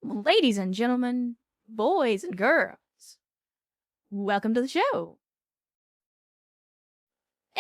Ladies and gentlemen, boys and girls, welcome to the show.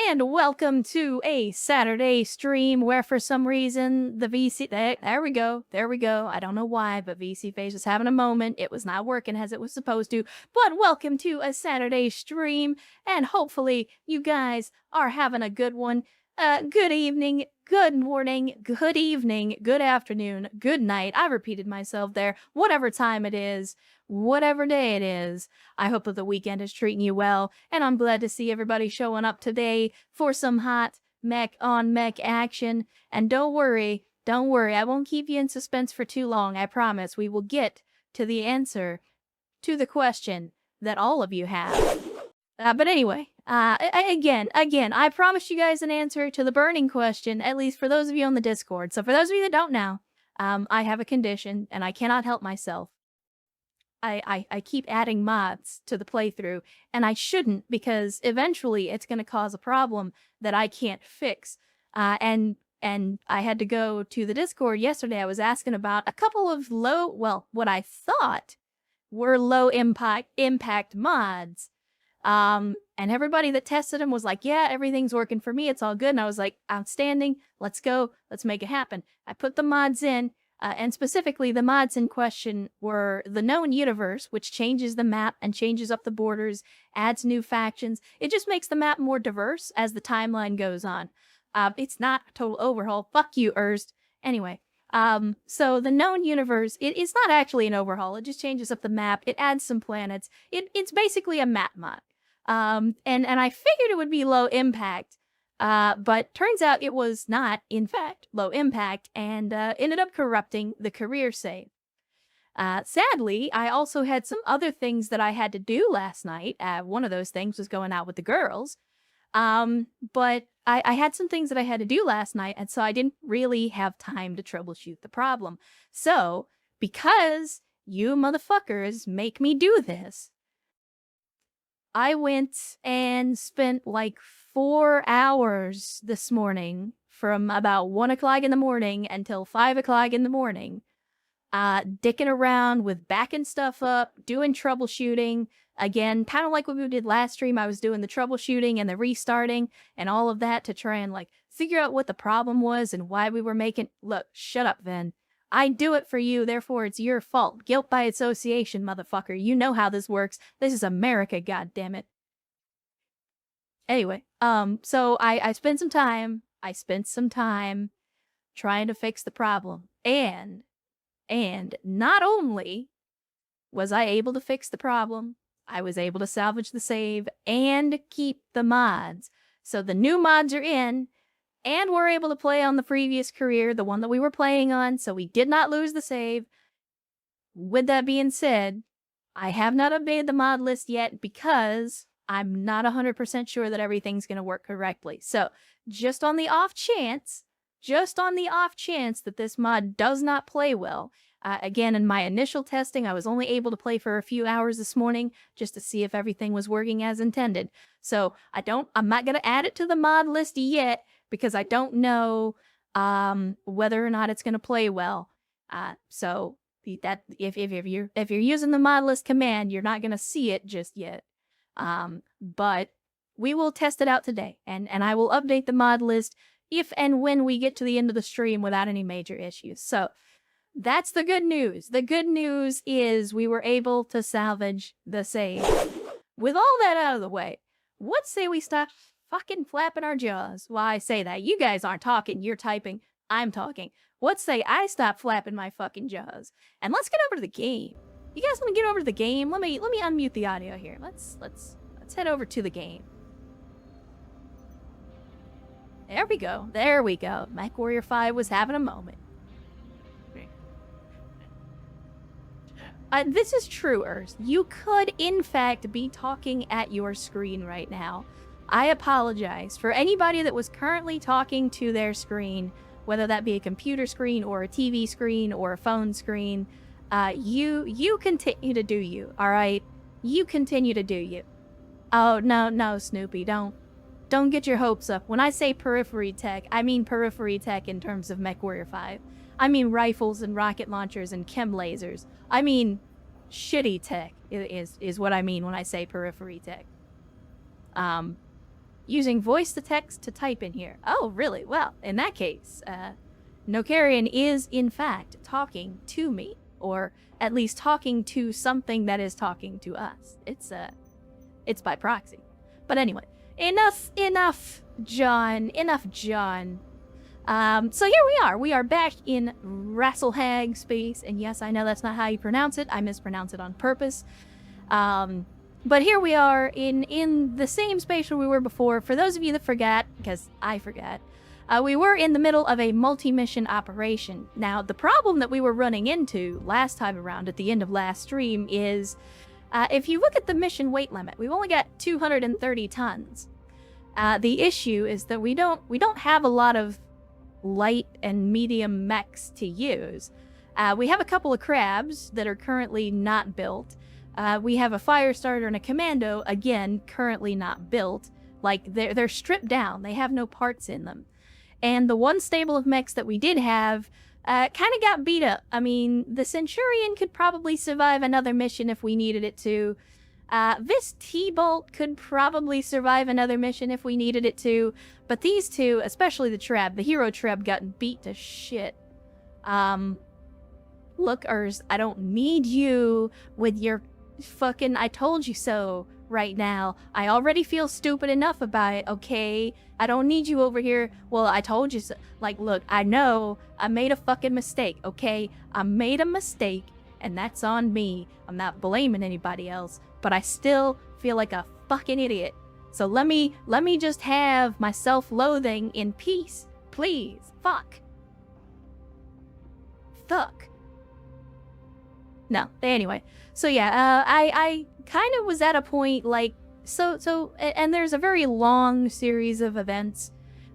And welcome to a Saturday stream where for some reason the VC, there we go. I don't know why, but VC Face was having a moment. It was not working as it was supposed to. But welcome to a Saturday stream, and hopefully you guys are having a good one. Good evening, good morning, good evening, good afternoon, good night. I repeated myself there. Whatever time it is, whatever day it is, I hope that the weekend is treating you well, and I'm glad to see everybody showing up today for some hot mech on mech action. And don't worry, I won't keep you in suspense for too long, I promise. We will get to the answer to the question that all of you have. But anyway, again, I promised you guys an answer to the burning question, at least for those of you on the Discord. So for those of you that don't know, I have a condition, and I cannot help myself. I keep adding mods to the playthrough, and I shouldn't, because eventually it's going to cause a problem that I can't fix. And I had to go to the Discord yesterday. I was asking about a couple of what I thought were low impact mods. And everybody that tested them was like, yeah, everything's working for me. It's all good. And I was like, outstanding. Let's go. Let's make it happen. I put the mods in, and specifically the mods in question were the known universe, which changes the map and changes up the borders, adds new factions. It just makes the map more diverse as the timeline goes on. It's not a total overhaul. Fuck you, Erst. Anyway. So the known universe, it's not actually an overhaul. It just changes up the map. It adds some planets. It's basically a map mod. And I figured it would be low impact, but turns out it was not, in fact, low impact, and ended up corrupting the career save. Sadly, I also had some other things that I had to do last night. One of those things was going out with the girls. But I had some things that I had to do last night, and so I didn't really have time to troubleshoot the problem. So, because you motherfuckers make me do this, I went and spent like 4 hours this morning from about 1 o'clock in the morning until 5 o'clock in the morning, dicking around with backing stuff up, doing troubleshooting. Again, kind of like what we did last stream, I was doing the troubleshooting and the restarting and all of that to try and like figure out what the problem was and why we were making. Look, shut up, Ven. I do it for you, therefore it's your fault. Guilt by association, motherfucker. You know how this works. This is America, goddammit. Anyway, so I spent some time. Trying to fix the problem. And not only was I able to fix the problem, I was able to salvage the save and keep the mods. So the new mods are in, and we're able to play on the previous career, the one that we were playing on, so we did not lose the save. With that being said, I have not updated the mod list yet because I'm not 100% sure that everything's going to work correctly. So, just on the off chance that this mod does not play well, again, in my initial testing, I was only able to play for a few hours this morning just to see if everything was working as intended. So, I'm not going to add it to the mod list yet, because I don't know whether or not it's going to play well. So that if you're using the mod list command, you're not going to see it just yet. But we will test it out today, and I will update the mod list if and when we get to the end of the stream without any major issues. So that's the good news. The good news is we were able to salvage the save. With all that out of the way, what say we stop fucking flapping our jaws? Well, I say that. You guys aren't talking, you're typing. I'm talking. What say I stop flapping my fucking jaws? And let's get over to the game. You guys want to get over to the game? Let me unmute the audio here. Let's head over to the game. There we go. Mechwarrior 5 was having a moment. This is true, Earth. You could, in fact, be talking at your screen right now. I apologize for anybody that was currently talking to their screen, whether that be a computer screen or a TV screen or a phone screen. You continue to do you, all right? You continue to do you. Oh, no, Snoopy, don't get your hopes up. When I say periphery tech, I mean periphery tech in terms of Mechwarrior 5. I mean rifles and rocket launchers and chem lasers. I mean shitty tech is what I mean when I say periphery tech. Using voice to text to type in here. Oh, really? Well, in that case, Mechwarrior is in fact talking to me, or at least talking to something that is talking to us. It's by proxy. But anyway, enough, John. So here we are. We are back in Rasselhag space, and yes, I know that's not how you pronounce it. I mispronounce it on purpose. But here we are in the same space where we were before. For those of you that forgot, because I forgot, we were in the middle of a multi-mission operation. Now, the problem that we were running into last time around at the end of last stream is, if you look at the mission weight limit, we've only got 230 tons. The issue is that we don't have a lot of light and medium mechs to use. We have a couple of crabs that are currently not built. We have a fire starter and a commando, again, currently not built. Like, they're stripped down. They have no parts in them. And the one stable of mechs that we did have kind of got beat up. I mean, the Centurion could probably survive another mission if we needed it to. This T-Bolt could probably survive another mission if we needed it to. But these two, especially the Treb, the hero Treb, got beat to shit. Look, Urs, I don't need you with your fucking I told you so right now. I already feel stupid enough about it, okay? I don't need you over here. Well, I told you so. Like, look, I know I made a fucking mistake, okay? I made a mistake, and that's on me. I'm not blaming anybody else, but I still feel like a fucking idiot. So let me just have my self-loathing in peace, please. Fuck. No, anyway. So yeah, I kind of was at a point like, and there's a very long series of events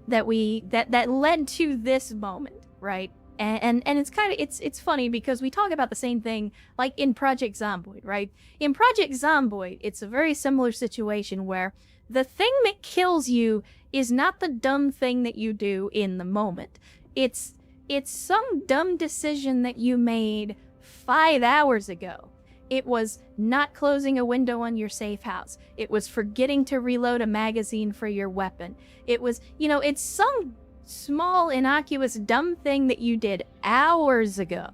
that led to this moment, right? And it's kind of, it's funny because we talk about the same thing like in Project Zomboid, right? In Project Zomboid, it's a very similar situation where the thing that kills you is not the dumb thing that you do in the moment. It's some dumb decision that you made 5 hours ago. It was not closing a window on your safe house. It was forgetting to reload a magazine for your weapon. It was, it's some small, innocuous, dumb thing that you did hours ago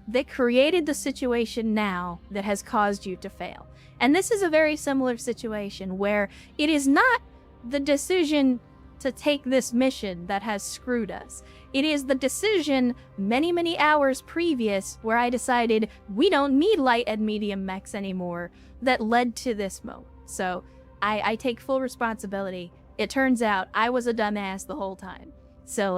that created the situation now that has caused you to fail. And this is a very similar situation where it is not the decision to take this mission that has screwed us. It is the decision many hours previous where I decided we don't need light and medium mechs anymore that led to this moment. So I take full responsibility. It turns out I was a dumbass the whole time. So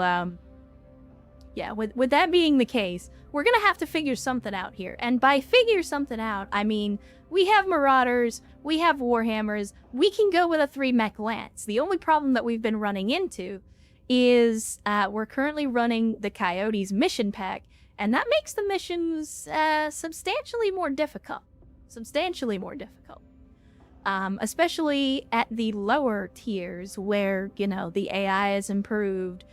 yeah, with that being the case, we're gonna have to figure something out here. And by figure something out, I mean we have Marauders, we have Warhammers, we can go with a 3-mech lance. The only problem that we've been running into is we're currently running the Coyotes mission pack, and that makes the missions substantially more difficult. Especially at the lower tiers where, the AI is improved,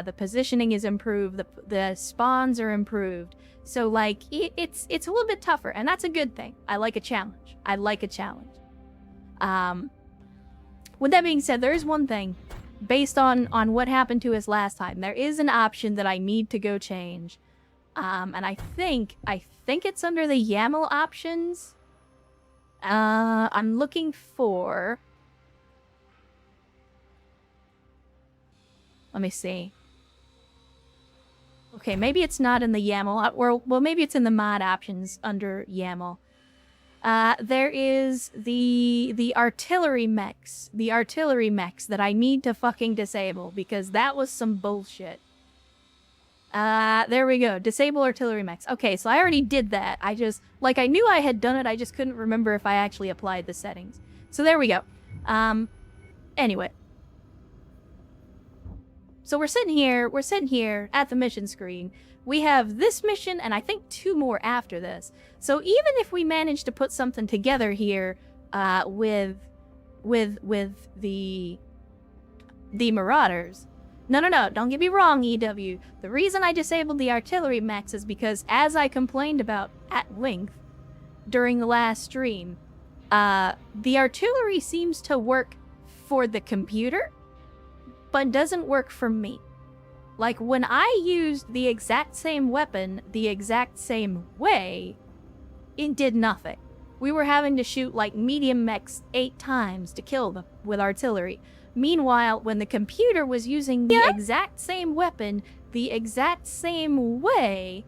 the positioning is improved, the spawns are improved. So, like, it's a little bit tougher, and that's a good thing. I like a challenge. With that being said, there is one thing. Based on what happened to us last time, there is an option that I need to go change. And I think it's under the YAML options. I'm looking for... Let me see. Okay, maybe it's not in the YAML, or, well, maybe it's in the mod options under YAML. There is the artillery mechs. The artillery mechs that I need to fucking disable because that was some bullshit. There we go. Disable artillery mechs. Okay, so I already did that. I knew I had done it, I just couldn't remember if I actually applied the settings. So there we go. Anyway. So we're sitting here at the mission screen. We have this mission and I think 2 more after this. So even if we manage to put something together here with the Marauders, No, don't get me wrong, EW. The reason I disabled the artillery mechs is because, as I complained about at length during the last stream, the artillery seems to work for the computer, but doesn't work for me. Like, when I used the exact same weapon the exact same way, it did nothing. We were having to shoot, like, medium mechs 8 times to kill them with artillery. Meanwhile, when the computer was using the exact same weapon the exact same way,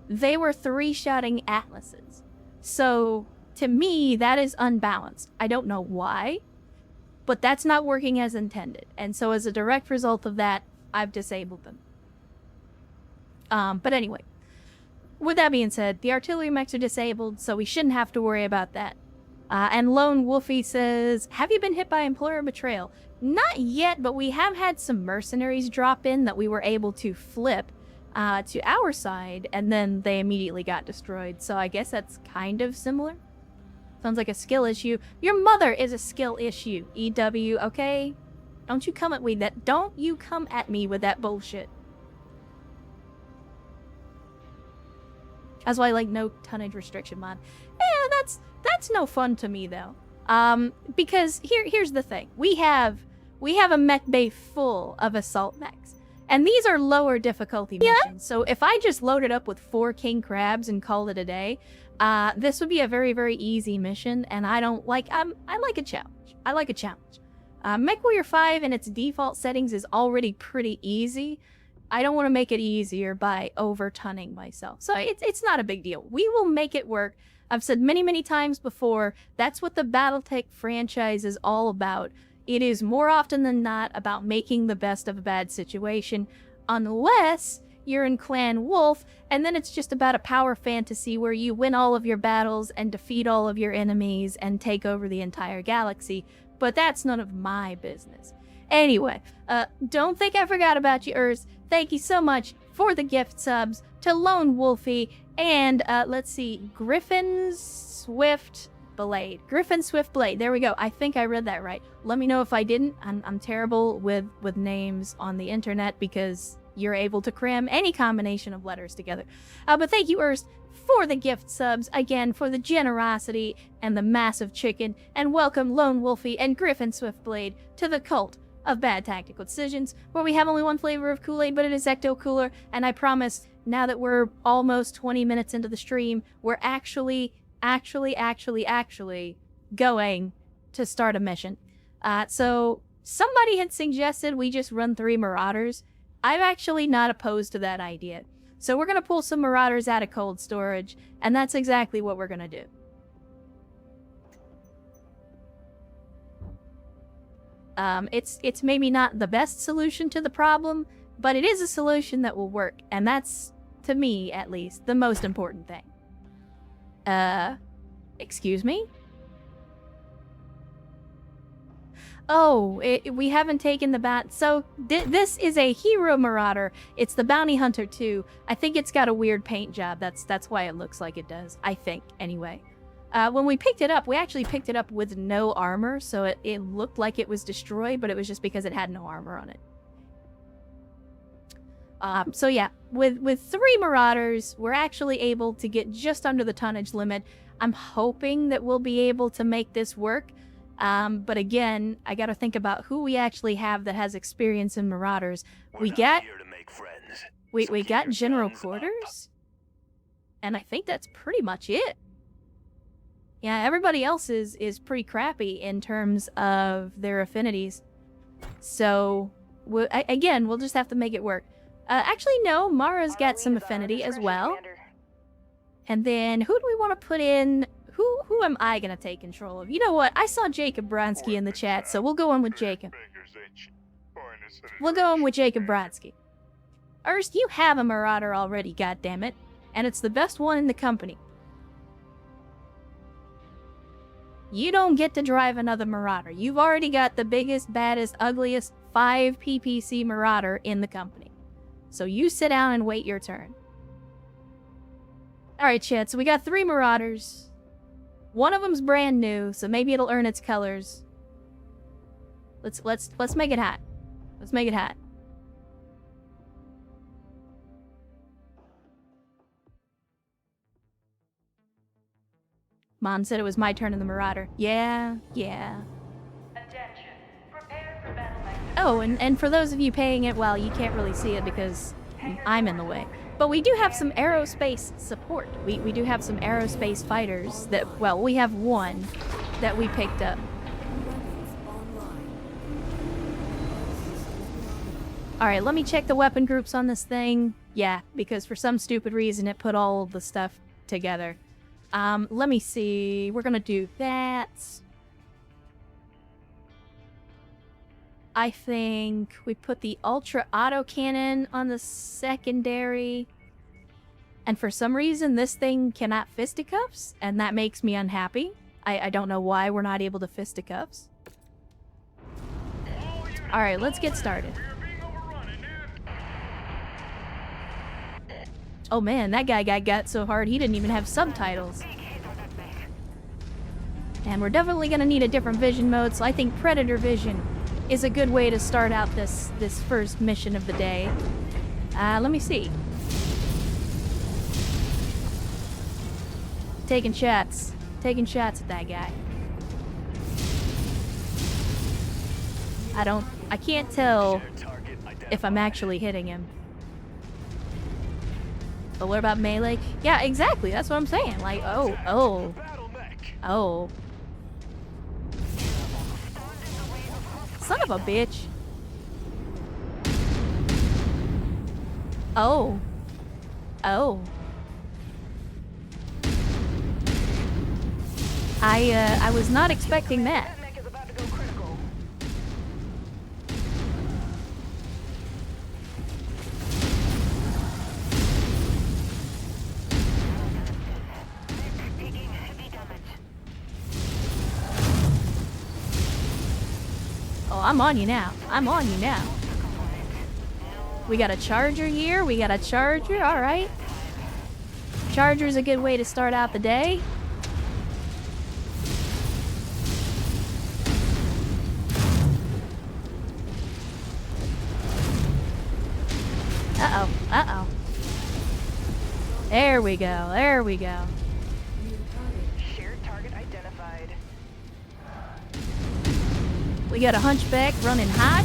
they were 3-shotting Atlases. So, to me, that is unbalanced. I don't know why, but that's not working as intended. And so as a direct result of that, I've disabled them. But anyway, with that being said, the artillery mechs are disabled, so we shouldn't have to worry about that. And Lone Wolfie says, have you been hit by employer betrayal? Not yet, but we have had some mercenaries drop in that we were able to flip to our side, and then they immediately got destroyed. So I guess that's kind of similar. Sounds like a skill issue. Your mother is a skill issue, EW, okay? Don't you come at me that. Don't you come at me with that bullshit. That's why, like, no tonnage restriction mod. Yeah, that's no fun to me though. Because here's the thing. We have a mech bay full of assault mechs. And these are lower difficulty missions. So if I just loaded up with 4 king crabs and called it a day, this would be a very, very easy mission, and I like a challenge. I like a challenge. Mechwarrior 5 in its default settings is already pretty easy. I don't want to make it easier by over-tunning myself. So it's not a big deal. We will make it work. I've said many, many times before, that's what the Battletech franchise is all about. It is more often than not about making the best of a bad situation, unless you're in Clan Wolf, and then it's just about a power fantasy where you win all of your battles and defeat all of your enemies and take over the entire galaxy. But that's none of my business. Anyway, don't think I forgot about you, Urs. Thank you so much for the gift subs to Lone Wolfie and, let's see, Griffin Swift Blade. Griffin Swift Blade. There we go. I think I read that right. Let me know if I didn't. I'm terrible with names on the internet because you're able to cram any combination of letters together. But thank you, Urs, for the gift subs, again, for the generosity and the massive chicken, and welcome Lone Wolfie and Griffin Swiftblade to the cult of bad tactical decisions, where we have only one flavor of Kool-Aid, but it is Ecto Cooler, and I promise, now that we're almost 20 minutes into the stream, we're actually going to start a mission. So somebody had suggested we just run 3 Marauders. I'm actually not opposed to that idea. So we're going to pull some Marauders out of cold storage, and that's exactly what we're going to do. It's maybe not the best solution to the problem, but it is a solution that will work, and that's, to me at least, the most important thing. Excuse me? Oh, we haven't taken the bat. So this is a hero marauder. It's the bounty hunter too. I think it's got a weird paint job. That's why it looks like it does. I think, anyway. When we picked it up, we actually picked it up with no armor, so it looked like it was destroyed, but it was just because it had no armor on it. So yeah, with 3 Marauders, we're actually able to get just under the tonnage limit. I'm hoping that we'll be able to make this work. But again, I gotta think about who we actually have that has experience in Marauders. We got General Quarters, and I think that's pretty much it. Yeah, everybody else is pretty crappy in terms of their affinities. So, again, we'll just have to make it work. Actually, no, Mara's got some affinity as well. And then, who do we want to put in? Who am I going to take control of? You know what? I saw Jacob Bronsky in the chat, so we'll go in with Jacob. We'll go in with Jacob Bronsky. Ernst, you have a Marauder already, goddammit. And it's the best one in the company. You don't get to drive another Marauder. You've already got the biggest, baddest, ugliest 5 PPC Marauder in the company. So you sit down and wait your turn. Alright, chat, so we got 3 Marauders. One of them's brand new, so maybe it'll earn its colors. Let's make it hot. Let's make it hot. Mom said it was my turn in the Marauder. Yeah. Attention. Prepare for battle activity. Oh, and for those of you paying it, well, you can't really see it because I'm in the way. But we do have some aerospace support. We do have some aerospace fighters that, well, we have one that we picked up. Alright, let me check the weapon groups on this thing. Yeah, because for some stupid reason it put all the stuff together. Let me see. We're gonna do that. I think we put the ultra autocannon on the secondary. And for some reason, this thing cannot fisticuffs, and that makes me unhappy. I don't know why we're not able to fisticuffs. Alright, let's get started. Oh man, that guy got so hard he didn't even have subtitles. And we're definitely gonna need a different vision mode, so I think Predator Vision is a good way to start out this first mission of the day. Let me see. Taking shots at that guy. I can't tell if I'm actually hitting him. But what about melee? Yeah, exactly. That's what I'm saying. Like, oh. Son of a bitch. Oh. I was not expecting that. Oh, I'm on you now. We got a charger here. Alright. Charger's a good way to start out the day. Uh-oh. There we go. Shared target identified. We got a hunchback running hot.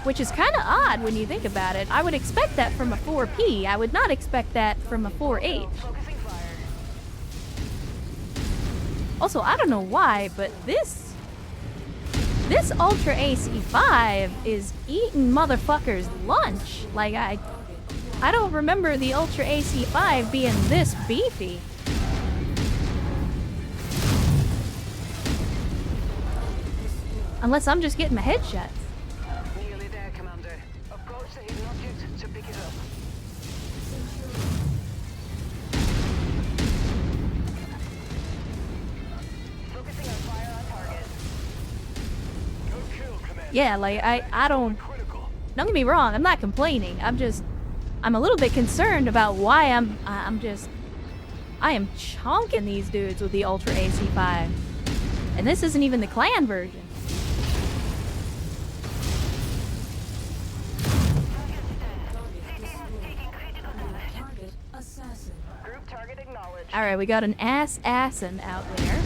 Which is kind of odd when you think about it. I would expect that from a 4P. I would not expect that from a 4H. Focusing fire. Also, I don't know why, but this Ultra AC5 is eating motherfuckers lunch. Like, I don't remember the Ultra AC5 being this beefy. Unless I'm just getting my headshots. Nearly there, Commander. Approach the hidden object to pick it up. Focusing on fire on target. Good kill, Commander. Yeah, like, I don't get me wrong, I'm not complaining. I'm a little bit concerned about why I am chonking these dudes with the Ultra AC5. And this isn't even the clan version. Group target acknowledged. Alright, we got an assassin out there.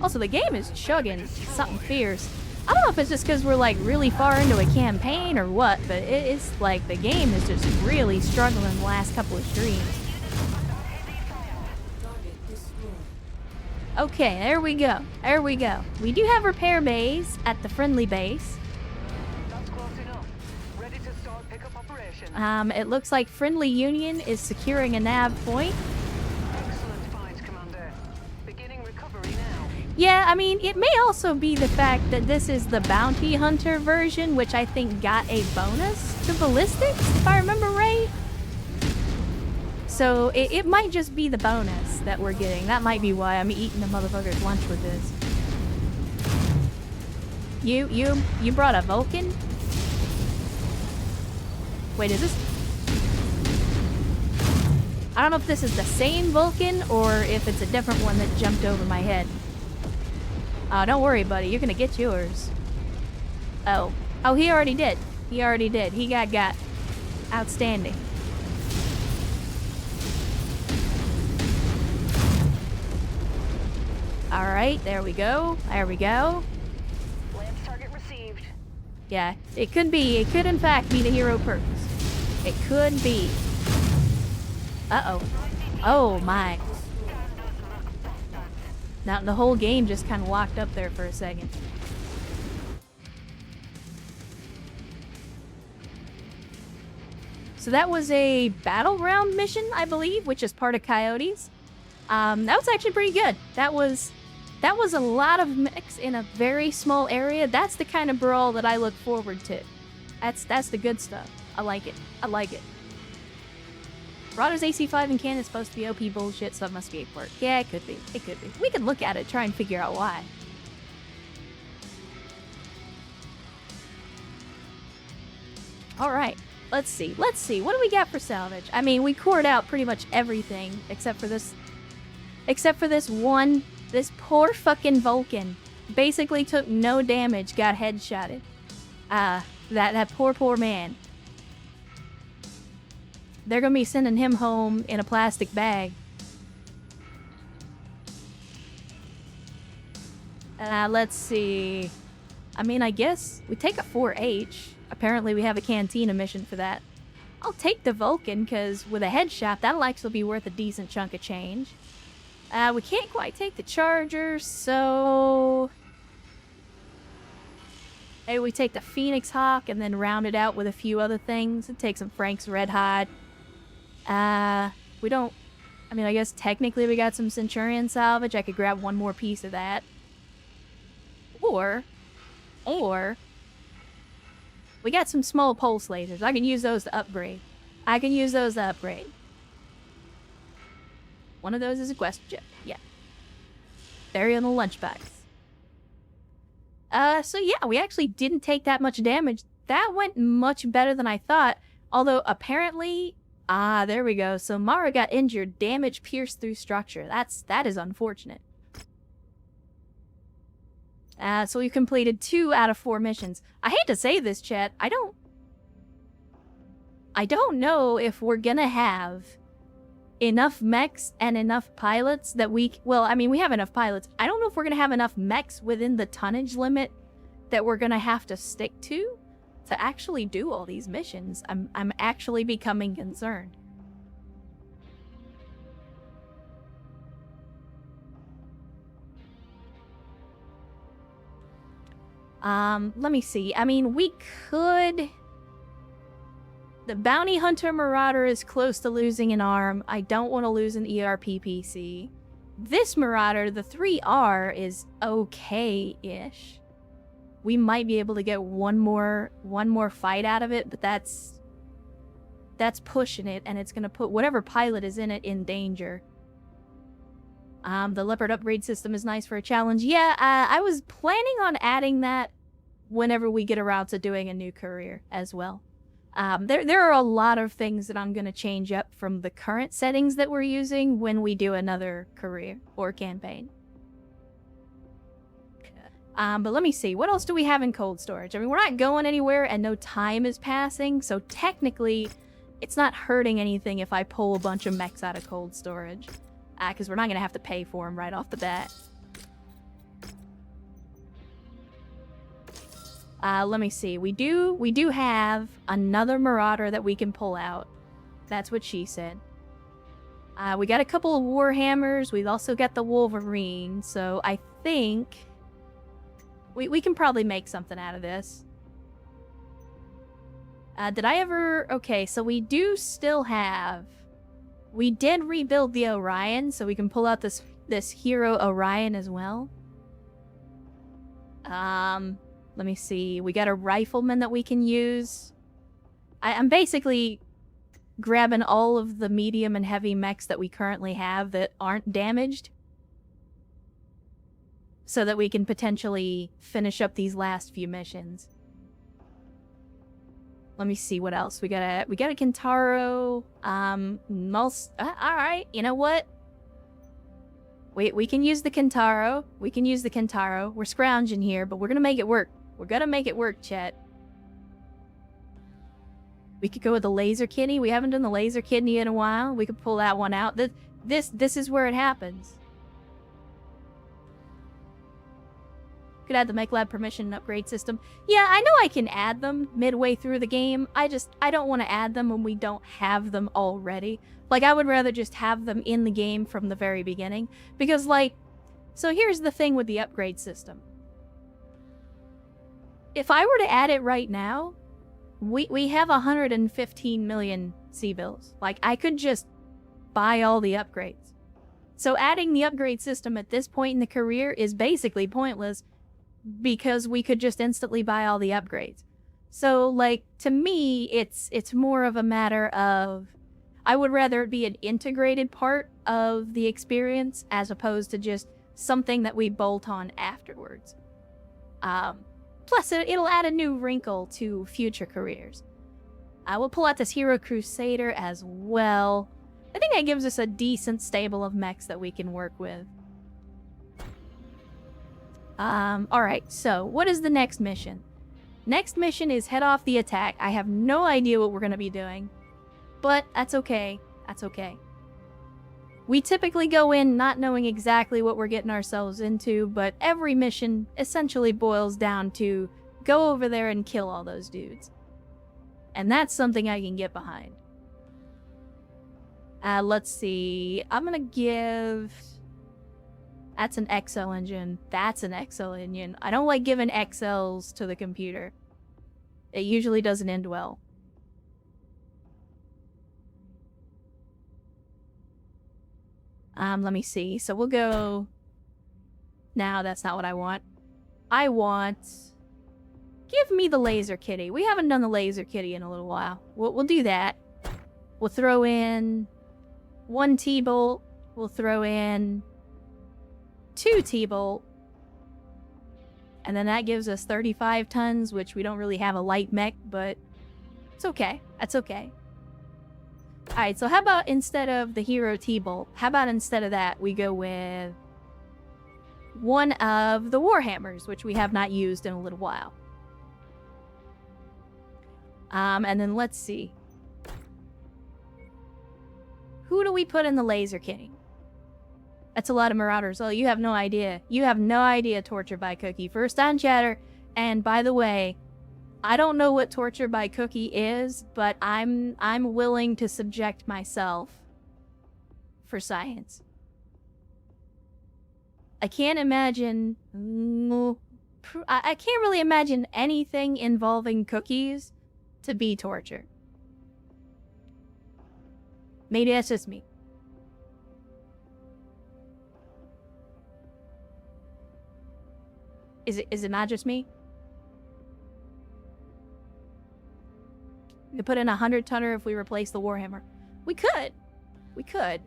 Also, the game is chugging something fierce. I don't know if it's just because we're like really far into a campaign or what, but it's like the game is just really struggling the last couple of streams. Okay, there we go. We do have repair bays at the friendly base. That's close enough. Ready to start pickup operation. It looks like Friendly Union is securing a nav point. Excellent find, Commander. Beginning recovery now. Yeah, I mean, it may also be the fact that this is the Bounty Hunter version, which I think got a bonus to ballistics, if I remember right. So it might just be the bonus that we're getting. That might be why I'm eating the motherfucker's lunch with this. You brought a Vulcan? Wait, is this? I don't know if this is the same Vulcan or if it's a different one that jumped over my head. Don't worry, buddy. You're gonna get yours. Oh. Oh, he already did. He already did. He got. Outstanding. Alright, there we go. There we go. Lance target received. Yeah, it could be. It could, in fact, be the hero purpose. It could be. Uh-oh. Oh, my. Now, the whole game just kind of locked up there for a second. So that was a battleground mission, I believe, which is part of Coyotes. That was actually pretty good. That was a lot of mechs in a very small area. That's the kind of brawl that I look forward to. That's the good stuff. I like it. I like it. Marauder's AC5 in canon is supposed to be OP bullshit, so it must be a quirk. Yeah, it could be. It could be. We could look at it, try and figure out why. Alright. Let's see. Let's see. What do we got for salvage? I mean, we cored out pretty much everything except for this one. This poor fucking Vulcan basically took no damage, got headshotted. That poor man. They're gonna be sending him home in a plastic bag. Let's see. I mean, I guess we take a 4H. Apparently we have a cantina mission for that. I'll take the Vulcan, because with a headshot, that'll actually be worth a decent chunk of change. We can't quite take the Charger, so... maybe we take the Phoenix Hawk and then round it out with a few other things. And take some Frank's Red Hot. We don't... I mean, I guess technically we got some Centurion salvage. I could grab one more piece of that. Or... we got some small pulse lasers. I can use those to upgrade. One of those is a quest chip. Yeah. Bury on the lunchbox. So yeah, we actually didn't take that much damage. That went much better than I thought. Although, apparently... there we go. So Mara got injured. Damage pierced through structure. That is unfortunate. So we've completed 2 out of 4 missions. I hate to say this, chat. I don't know if we're gonna have enough mechs and enough pilots that we... well, I mean, we have enough pilots. I don't know if we're gonna have enough mechs within the tonnage limit that we're gonna have to stick to actually do all these missions. I'm actually becoming concerned. Let me see. I mean, we could... the Bounty Hunter Marauder is close to losing an arm. I don't want to lose an ERPPC. This Marauder, the 3R, is okay-ish. We might be able to get one more fight out of it, but that's pushing it, and it's gonna put whatever pilot is in it in danger. The Leopard upgrade system is nice for a challenge. Yeah, I was planning on adding that whenever we get around to doing a new career as well. There are a lot of things that I'm going to change up from the current settings that we're using when we do another career or campaign. But let me see. What else do we have in cold storage? I mean, we're not going anywhere and no time is passing, so technically it's not hurting anything if I pull a bunch of mechs out of cold storage. Because we're not going to have to pay for them right off the bat. Let me see. We do have another Marauder that we can pull out. That's what she said. We got a couple of Warhammers. We've also got the Wolverine. So I think we can probably make something out of this. Did I ever... okay, so we do still have... we did rebuild the Orion, so we can pull out this hero Orion as well. Let me see. We got a rifleman that we can use. I'm basically grabbing all of the medium and heavy mechs that we currently have that aren't damaged, so that we can potentially finish up these last few missions. Let me see what else. We got a Kintaro. Alright, you know what? We can use the Kintaro. We can use the Kintaro. We're scrounging here, but we're gonna make it work. We're gonna make it work, chat. We could go with the laser kidney. We haven't done the laser kidney in a while. We could pull that one out. This is where it happens. Could add the mech lab permission and upgrade system. Yeah, I know I can add them midway through the game. I don't want to add them when we don't have them already. Like, I would rather just have them in the game from the very beginning. Because, like, so here's the thing with the upgrade system. If I were to add it right now, we have 115 million C-bills. Like, I could just buy all the upgrades. So adding the upgrade system at this point in the career is basically pointless because we could just instantly buy all the upgrades. So, like, to me, it's more of a matter of, I would rather it be an integrated part of the experience as opposed to just something that we bolt on afterwards. Plus, it'll add a new wrinkle to future careers. I will pull out this Hero Crusader as well. I think that gives us a decent stable of mechs that we can work with. Alright, so what is the next mission? Next mission is head off the attack. I have no idea what we're going to be doing, but that's okay. That's okay. We typically go in not knowing exactly what we're getting ourselves into, but every mission essentially boils down to go over there and kill all those dudes. And that's something I can get behind. Let's see. I'm gonna give... That's an XL engine. That's an XL engine. I don't like giving XLs to the computer. It usually doesn't end well. Let me see. So we'll go... No, that's not what I want. I want... Give me the laser kitty. We haven't done the laser kitty in a little while. We'll do that. We'll throw in 1 T-bolt. We'll throw in 2 T-bolt. And then that gives us 35 tons, which we don't really have a light mech, but it's okay. That's okay. Alright, so how about instead of the Hero T-bolt, how about instead of that we go with one of the Warhammers, which we have not used in a little while. And then let's see. Who do we put in the laser kitty? That's a lot of Marauders. Oh, you have no idea. You have no idea, Torture by Cookie. First on chatter. And by the way, I don't know what Torture by Cookie is, but I'm willing to subject myself for science. I can't imagine... I can't really imagine anything involving cookies to be torture. Maybe that's just me. Is it not just me? We could put in a 100-tonner if we replace the Warhammer. We could. We could.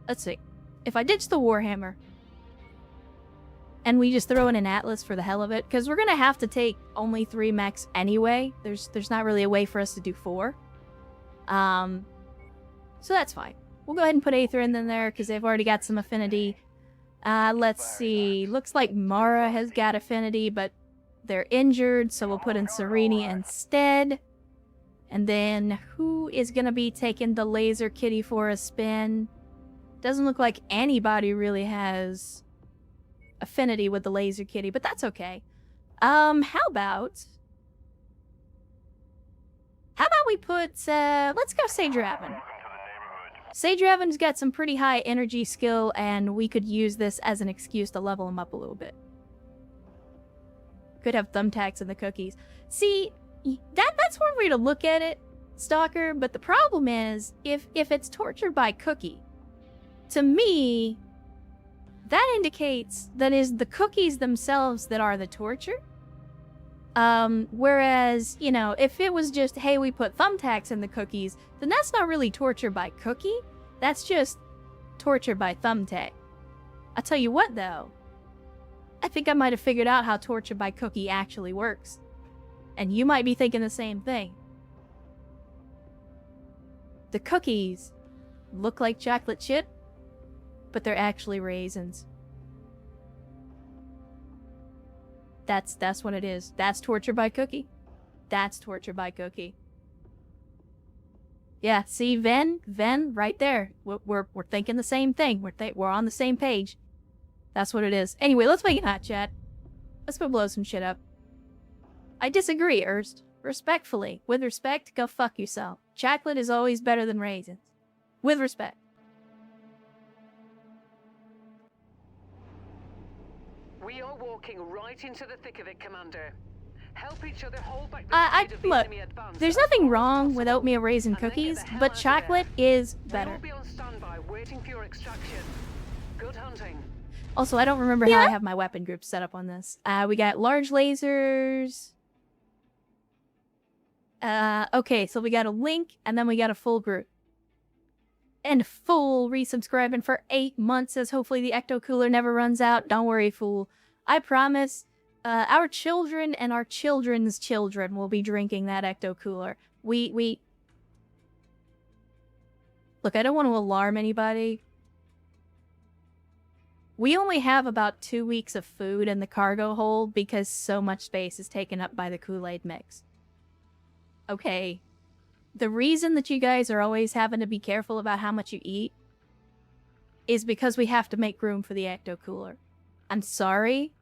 Let's see. If I ditch the Warhammer and we just throw in an Atlas for the hell of it, because we're gonna have to take only 3 mechs anyway. There's not really a way for us to do 4. So that's fine. We'll go ahead and put Aether in there because they've already got some affinity. Let's see. Looks like Mara has got affinity, but they're injured, so we'll put in Sereni instead. And then who is gonna be taking the laser kitty for a spin? Doesn't look like anybody really has affinity with the laser kitty, but that's okay. How about we put, let's go Sage Raven. Sage Raven's got some pretty high energy skill, and we could use this as an excuse to level him up a little bit. Could have thumbtacks in the cookies. See, that's one way to look at it, Stalker, but the problem is, if it's tortured by Cookie, to me, that indicates that is the cookies themselves that are the torture. Whereas, you know, if it was just, hey, we put thumbtacks in the cookies, then that's not really torture by Cookie. That's just torture by thumbtack. I'll tell you what, though. I think I might have figured out how torture by cookie actually works. And you might be thinking the same thing. The cookies look like chocolate chip, but they're actually raisins. That's what it is. That's torture by cookie. That's torture by cookie. Yeah, see, Ven, right there. We're thinking the same thing. We're on the same page. That's what it is. Anyway, let's make it hot, chat. Let's go blow some shit up. I disagree, Erst. Respectfully. With respect, go fuck yourself. Chocolate is always better than raisins. With respect. We are walking right into the thick of it, Commander. Help each other hold back the speed of the look, enemy advance there's as nothing far as wrong with possible, oatmeal raisin and then get cookies, the hell but out of chocolate there. is better. We'll be on standby, waiting for your extraction. Good hunting. Also, I don't remember how I have my weapon group set up on this. We got large lasers. Okay, so we got a link, and then we got a full group. And full resubscribing for 8 months, as hopefully the ecto cooler never runs out. Don't worry, fool. I promise, our children and our children's children will be drinking that ecto cooler. We... Look, I don't want to alarm anybody. We only have about 2 weeks of food in the cargo hold because so much space is taken up by the Kool-Aid mix. Okay. The reason that you guys are always having to be careful about how much you eat is because we have to make room for the ecto cooler. I'm sorry.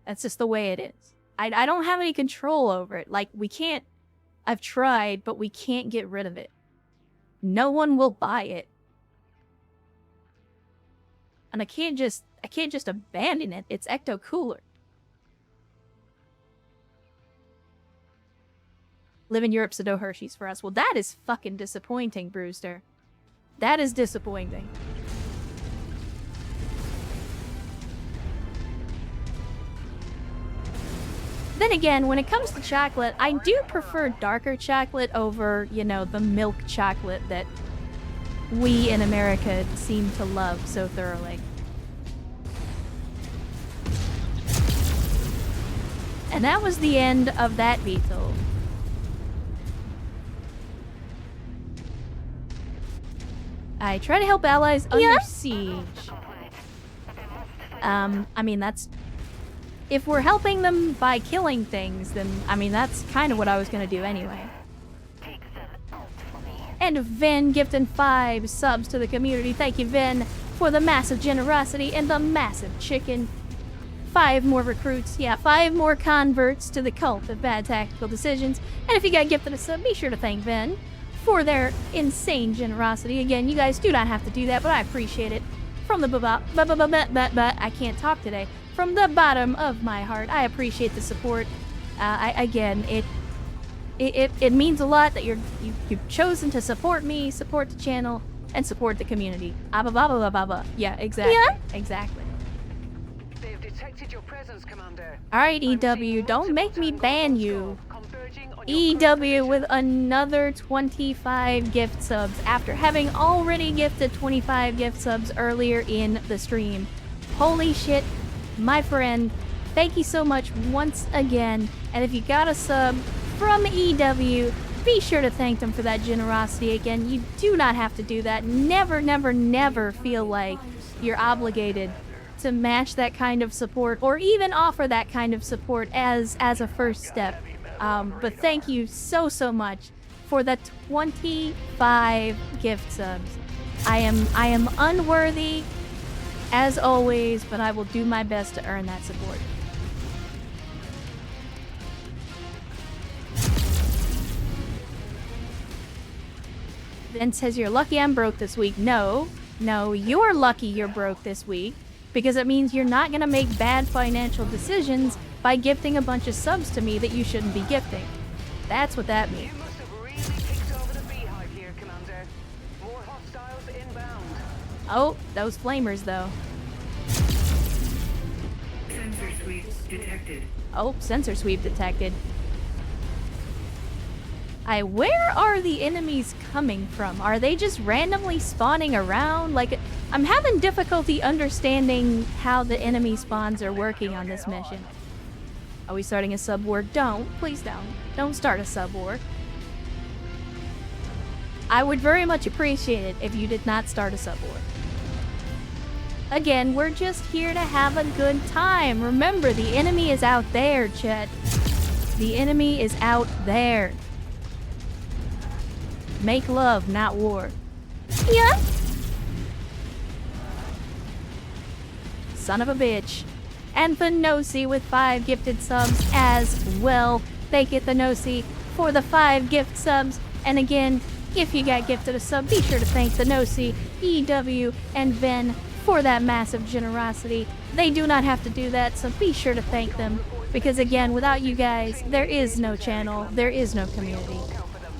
That's just the way it is. I don't have any control over it. Like, we can't... I've tried, but we can't get rid of it. No one will buy it. And I can't just abandon it. It's ecto cooler. Live in Europe, so no Hershey's for us. Well, that is fucking disappointing, Brewster. That is disappointing. Then again, when it comes to chocolate, I do prefer darker chocolate over, you know, the milk chocolate that we in America seem to love so thoroughly. And that was the end of that beetle. I try to help allies under siege. I mean, that's... If we're helping them by killing things, then, I mean, that's kind of what I was gonna do anyway. And Vin gifting 5 subs to the community. Thank you, Vin, for the massive generosity and the massive chicken. 5 more recruits. Yeah, 5 more converts to the cult of bad tactical decisions. And if you got gifted a sub, be sure to thank Vin for their insane generosity. Again, you guys do not have to do that, but I appreciate it. From the I can't talk today. From the bottom of my heart, I appreciate the support. Again, it means a lot that you've chosen to support me, support the channel, and support the community. Yeah, exactly. Yeah. Exactly. They've detected your presence, Commander. Alright, EW, don't make me ban you. EW with another 25 gift subs after having already gifted 25 gift subs earlier in the stream. Holy shit, my friend, thank you so much once again. And if you got a sub from EW, be sure to thank them for that generosity again. You do not have to do that. Never, never, never feel like you're obligated to match that kind of support or even offer that kind of support as a first step. But thank you so much for the 25 gift subs. I am unworthy as always, but I will do my best to earn that support. Ben says you're lucky I'm broke this week. No, you're lucky you're broke this week because it means you're not gonna make bad financial decisions by gifting a bunch of subs to me that you shouldn't be gifting. That's what that means. You must have really kicked over the beehive here, Commander. More hostiles inbound. Oh, those flamers though. Sensor sweep detected. Oh, sensor sweep detected. Where are the enemies coming from? Are they just randomly spawning around? Like, I'm having difficulty understanding how the enemy spawns are working on this mission. Are we starting a sub war? Don't. Please don't. Don't start a sub war. I would very much appreciate it if you did not start a sub war. Again, we're just here to have a good time. Remember, the enemy is out there, Chet. The enemy is out there. Make love, not war. Yeah. Son of a bitch. And Thanosi with 5 gifted subs as well. Thank you, Thanosi, for the 5 gift subs. And again, if you got gifted a sub, be sure to thank Thanosi, EW, and Ben for that massive generosity. They do not have to do that, so be sure to thank them. Because again, without you guys, there is no channel, there is no community.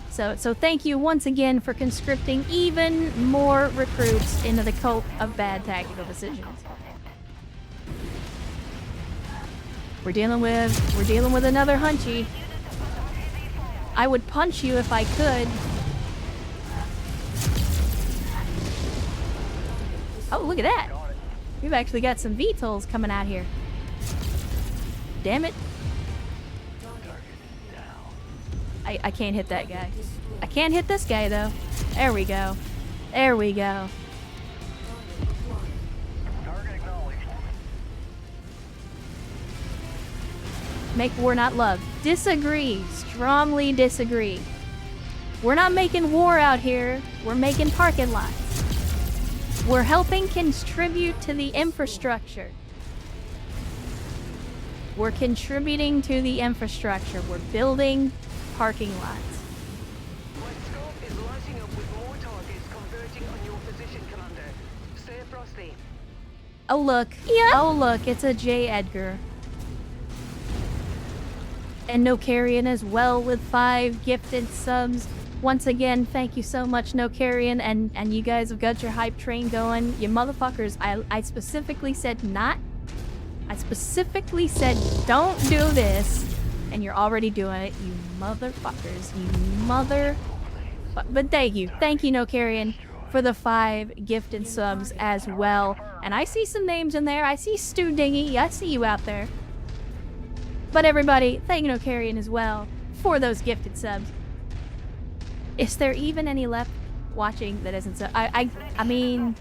So thank you once again for conscripting even more recruits into the cult of bad tactical decisions. We're dealing with another Hunchy. I would punch you if I could. Oh, look at that. We've actually got some VTOLs coming out here. Damn it. I can't hit that guy. I can't hit this guy, though. There we go. There we go. Make war, not love. Disagree. Strongly disagree. We're not making war out here. We're making parking lots. We're helping contribute to the infrastructure. We're contributing to the infrastructure. We're building parking lots. My scope is lighting up with more targets converging on your position, Commander. Stay frosty. Oh look. Yeah. Oh look, it's a J. Edgar. And No Carrion as well with 5 gifted subs. Once again, thank you so much, No Carrion, and you guys have got your hype train going. You motherfuckers, I specifically said not. I specifically said don't do this, and you're already doing it, you motherfuckers. You mother... But thank you, No Carrion, for the 5 gifted subs as well. And I see some names in there. I see Stu Dingy. I see you out there. But everybody, thank No Carrion as well for those gifted subs. Is there even any left watching that isn't so? I mean,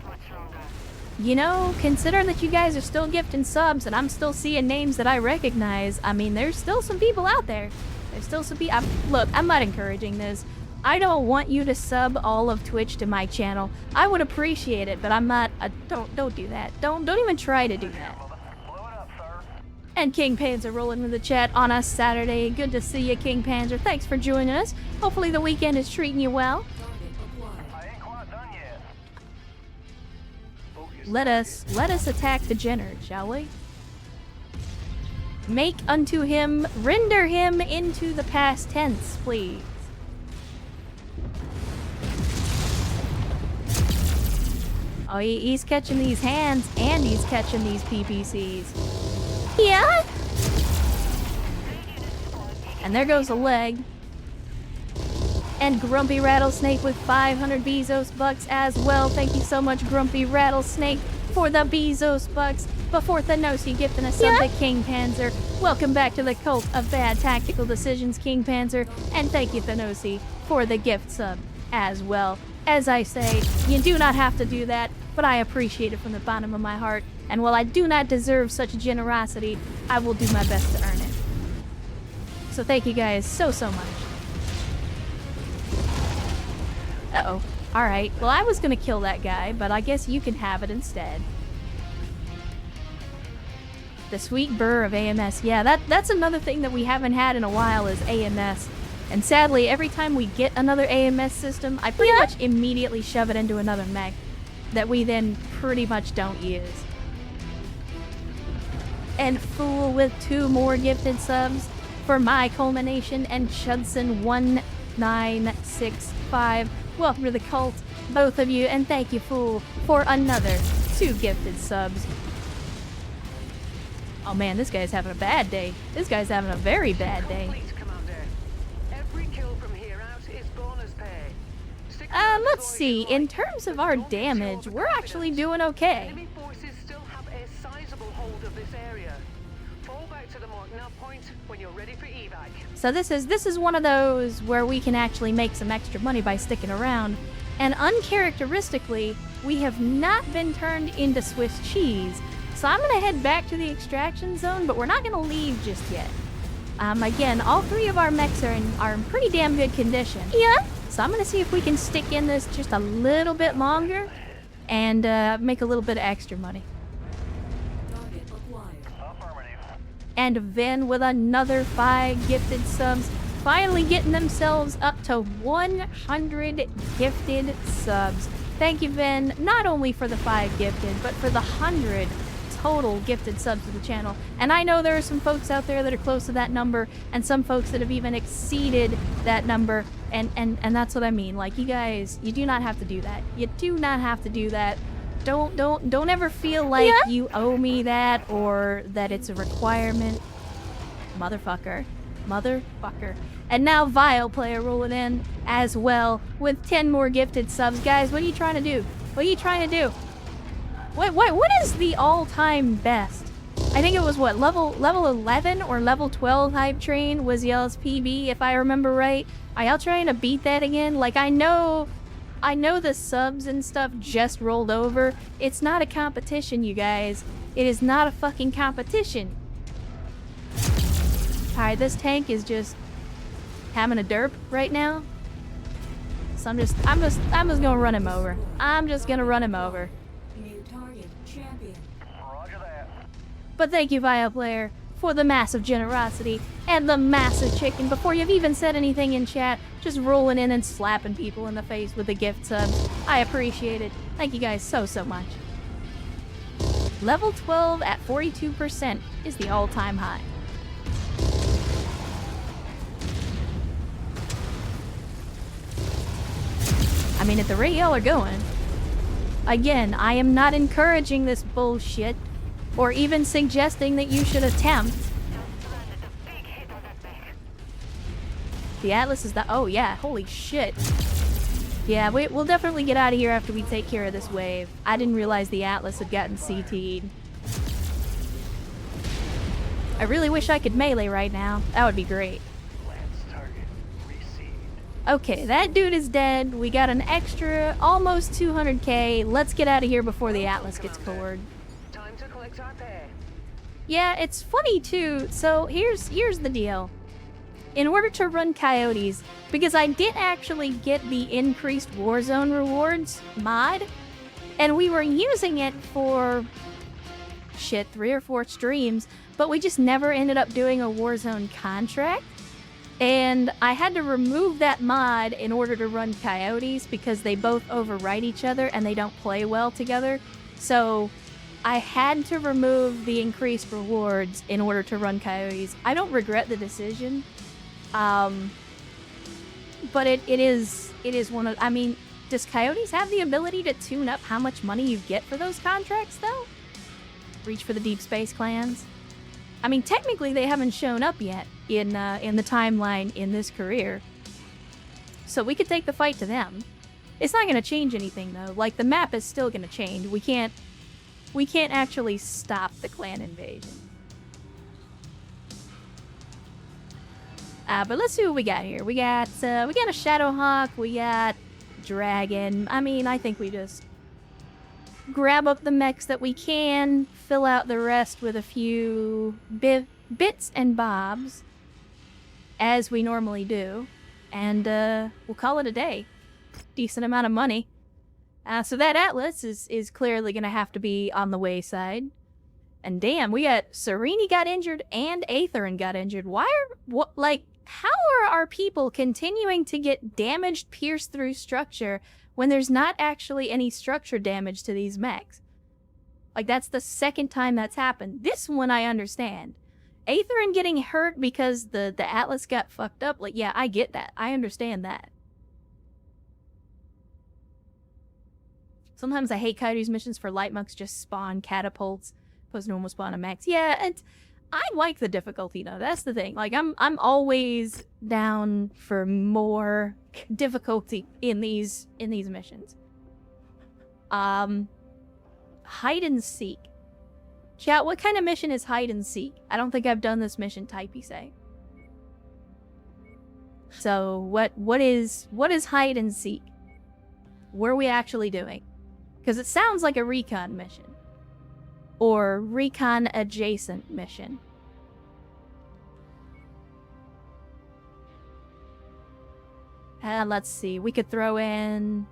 you know, consider that you guys are still gifting subs and I'm still seeing names that I recognize. I mean, there's still some people out there. There's still some people. Look, I'm not encouraging this. I don't want you to sub all of Twitch to my channel. I would appreciate it, but I'm not. Don't do that. Don't even try to do that. And King Panzer rolling in the chat on a Saturday. Good to see you, King Panzer. Thanks for joining us. Hopefully the weekend is treating you well. Let us attack the Jenner, shall we? Make unto him, render him into the past tense, please. Oh, he's catching these hands and he's catching these PPCs. Yeah? And there goes a leg. And Grumpy Rattlesnake with 500 Bezos bucks as well. Thank you so much, Grumpy Rattlesnake, for the Bezos bucks. Before Thanosi gifting us sub to King Panzer. Welcome back to the cult of bad tactical decisions, King Panzer. And thank you, Thanosi, for the gift sub as well. As I say, you do not have to do that, but I appreciate it from the bottom of my heart. And while I do not deserve such generosity, I will do my best to earn it. So thank you guys so much. Uh-oh. Alright, well I was gonna kill that guy, but I guess you can have it instead. The sweet burr of AMS. Yeah, that's another thing that we haven't had in a while is AMS. And sadly, every time we get another AMS system, I pretty much immediately shove it into another mech that we then pretty much don't use. And Fool with 2 more gifted subs for my culmination, and Chudson1965. Welcome to the cult, both of you, and thank you, Fool, for another 2 gifted subs. Oh man, this guy's having a bad day. This guy's having a very bad day. Complete, Commander. Every kill from here out is bonus pay. Stick Let's see. In terms of our damage, we're actually doing okay. Enemy forces still have a sizable hold of this area. Fall back to the mark nav point when you're ready for evac. So this is one of those where we can actually make some extra money by sticking around. And uncharacteristically, we have not been turned into Swiss cheese. So I'm gonna head back to the extraction zone, but we're not gonna leave just yet. Again, all three of our mechs are in pretty damn good condition. Yeah. So I'm gonna see if we can stick in this just a little bit longer and make a little bit of extra money. And Vin with another 5 gifted subs, finally getting themselves up to 100 gifted subs. Thank you, Vin, not only for the 5 gifted, but for the 100 total gifted subs to the channel. And I know there are some folks out there that are close to that number, and some folks that have even exceeded that number, and that's what I mean. Like, you guys, you do not have to do that. You do not have to do that. Don't ever feel like you owe me that or that it's a requirement. Motherfucker. And now Vile player rolling in as well with 10 more gifted subs. Guys, what are you trying to do? What are you trying to do? What is the all-time best? I think it was what, level 11 or level 12 hype train was y'all's PB, if I remember right. Are y'all trying to beat that again? Like, I know the subs and stuff just rolled over. It's not a competition, you guys. It is not a fucking competition. Alright, this tank is just having a derp right now. So I'm just gonna run him over. I'm just gonna run him over. New target, champion. Roger that. But thank you, Vile player, for the massive generosity and the massive chicken. Before you've even said anything in chat, just rolling in and slapping people in the face with the gift subs. I appreciate it. Thank you guys so much. Level 12 at 42% is the all-time high. I mean, at the rate y'all are going. Again, I am not encouraging this bullshit or even suggesting that you should attempt. The Atlas is the... Oh, yeah. Holy shit. Yeah, we'll definitely get out of here after we take care of this wave. I didn't realize the Atlas had gotten CT'd. I really wish I could melee right now. That would be great. Okay, that dude is dead. We got an extra almost 200k. Let's get out of here before the Atlas gets cored. Time to collect our pay. Yeah, it's funny too. So here's the deal. In order to run coyotes, because I did actually get the increased Warzone rewards mod, and we were using it for shit 3 or 4 streams, but we just never ended up doing a Warzone contract. And I had to remove that mod in order to run coyotes because they both overwrite each other and they don't play well together. So I had to remove the increased rewards in order to run coyotes. I don't regret the decision. But it is one of... I mean, does coyotes have the ability to tune up how much money you get for those contracts, though? Reach for the deep space clans? I mean, technically they haven't shown up yet in the timeline in this career. So we could take the fight to them. It's not going to change anything, though. Like, the map is still going to change. We can't actually stop the clan invasion. But let's see what we got here. We got a Shadowhawk, we got Dragon. I mean, I think we just grab up the mechs that we can, fill out the rest with a few bits and bobs, as we normally do, and we'll call it a day. Decent amount of money. So that Atlas is clearly going to have to be on the wayside. And damn, we got Sereni got injured and Aetherin got injured. How are our people continuing to get damaged, pierced through structure when there's not actually any structure damage to these mechs? Like, that's the second time that's happened. This one I understand. Aetherin getting hurt because the Atlas got fucked up, like, yeah, I get that. I understand that. Sometimes I hate Coyote's missions for light mugs just spawn catapults, opposed to normal spawn on mechs. Yeah, and I like the difficulty though. That's the thing. Like I'm always down for more difficulty in these missions. Hide and seek. Chat, what kind of mission is hide and seek? I don't think I've done this mission type, you say. So what is hide and seek? What are we actually doing? Because it sounds like a recon mission. Or recon adjacent mission. And let's see, we could throw in...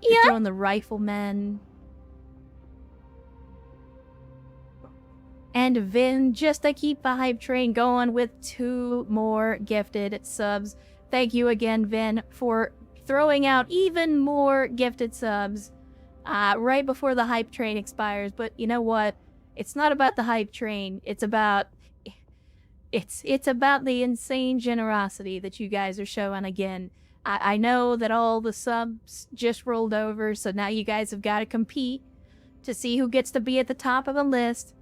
Yeah. Throw in the riflemen. And Vin, just to keep the hype train going with 2 more gifted subs. Thank you again, Vin, for throwing out even more gifted subs right before the hype train expires. But you know what? It's not about the hype train. It's about the insane generosity that you guys are showing again. I know that all the subs just rolled over, so now you guys have got to compete to see who gets to be at the top of the list.